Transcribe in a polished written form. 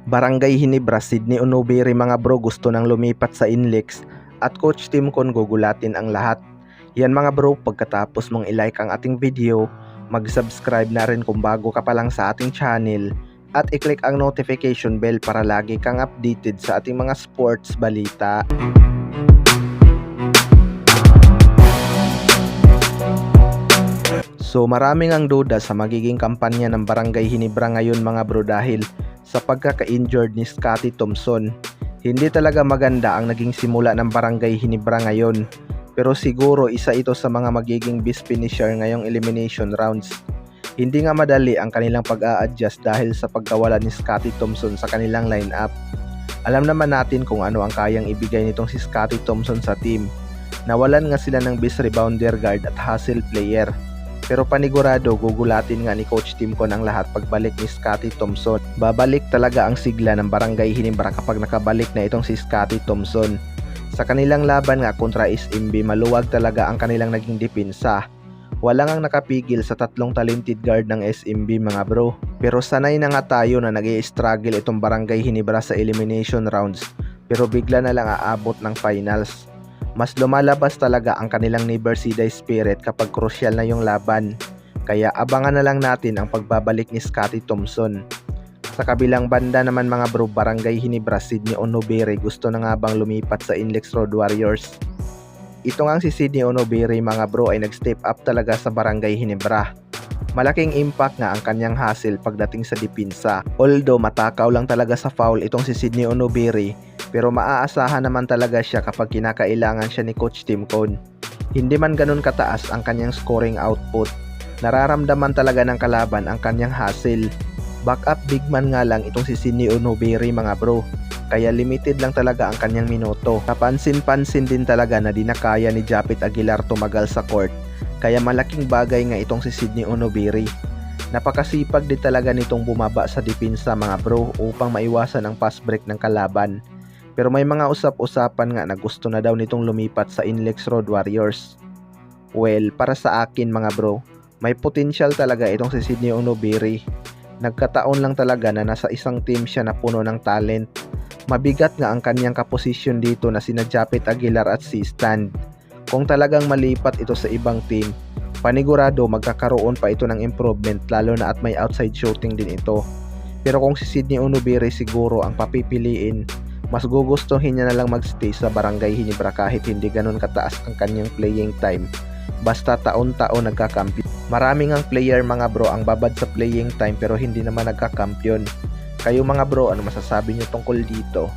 Barangay Hinebra, Sydney Onubiri mga bro gusto nang lumipat sa Inlex at Coach Tim Con gugulatin ang lahat. Yan mga bro, pagkatapos mong i-like ang ating video, mag-subscribe na rin kung bago ka pa lang sa ating channel at i-click ang notification bell para lagi kang updated sa ating mga sports balita. So maraming ang duda sa magiging kampanya ng Barangay Hinebra ngayon mga bro dahil sa pagkaka-injured ni Scottie Thompson. Hindi talaga maganda ang naging simula ng Barangay Hinebra ngayon, pero siguro isa ito sa mga magiging best finisher ngayong elimination rounds. Hindi nga madali ang kanilang pag-a-adjust dahil sa pagkawala ni Scottie Thompson sa kanilang lineup. Alam naman natin kung ano ang kayang ibigay nitong si Scottie Thompson sa team. Nawalan nga sila ng best rebounder guard at hustle player. Pero panigurado gugulatin nga ni Coach Tim Con ang lahat pagbalik ni Scottie Thompson. Babalik talaga ang sigla ng Barangay Hinebra kapag nakabalik na itong si Scottie Thompson. Sa kanilang laban nga kontra SMB, maluwag talaga ang kanilang naging depensa. Walang ang nakapigil sa tatlong talented guard ng SMB mga bro. Pero sanay na nga tayo na nag-i-struggle itong Barangay Hinebra sa elimination rounds, pero bigla na lang aabot ng finals. Mas lumalabas talaga ang kanilang Never See Die spirit kapag crucial na yung laban. Kaya abangan na lang natin ang pagbabalik ni Scottie Thompson. Sa kabilang banda naman mga bro, Barangay Hinebra, Sydney Onubiri gusto na nga bang lumipat sa Inlex Road Warriors? Ito nga si Sydney Onubiri mga bro ay nag-step up talaga sa Barangay Hinebra. Malaking impact nga ang kanyang hustle pagdating sa depensa. Although matakaw lang talaga sa foul itong si Sydney Onubiri, pero maaasahan naman talaga siya kapag kinakailangan siya ni Coach Tim Con. Hindi man ganun kataas ang kanyang scoring output, nararamdaman talaga ng kalaban ang kanyang hustle. Backup big man nga lang itong si Sydney Onubiri mga bro, kaya limited lang talaga ang kanyang minuto. Napansin-pansin din talaga na di na kaya ni Japit Aguilar tumagal sa court, kaya malaking bagay nga itong si Sydney Onubiri. Napakasipag din talaga nitong bumaba sa depensa mga bro upang maiwasan ang fast break ng kalaban. Pero may mga usap-usapan nga na gusto na daw nitong lumipat sa Inlex Road Warriors. Well, para sa akin mga bro, may potential talaga itong si Sydney Onubiri. Nagkataon lang talaga na nasa isang team siya na puno ng talent. Mabigat nga ang kanyang kaposisyon dito na sina Japit Aguilar at si Stand. Kung talagang malipat ito sa ibang team, panigurado magkakaroon pa ito ng improvement lalo na at may outside shooting din ito. Pero kung si Sydney Onubiri siguro ang papipiliin, mas gugustuhin niya na lang magstay sa Barangay Hinebra kahit hindi ganun kataas ang kanyang playing time. Basta taon-taon nagkakampiyon. Maraming ang player mga bro ang babad sa playing time pero hindi naman nagkakampyon. Kayo mga bro, ano masasabi niyo tungkol dito?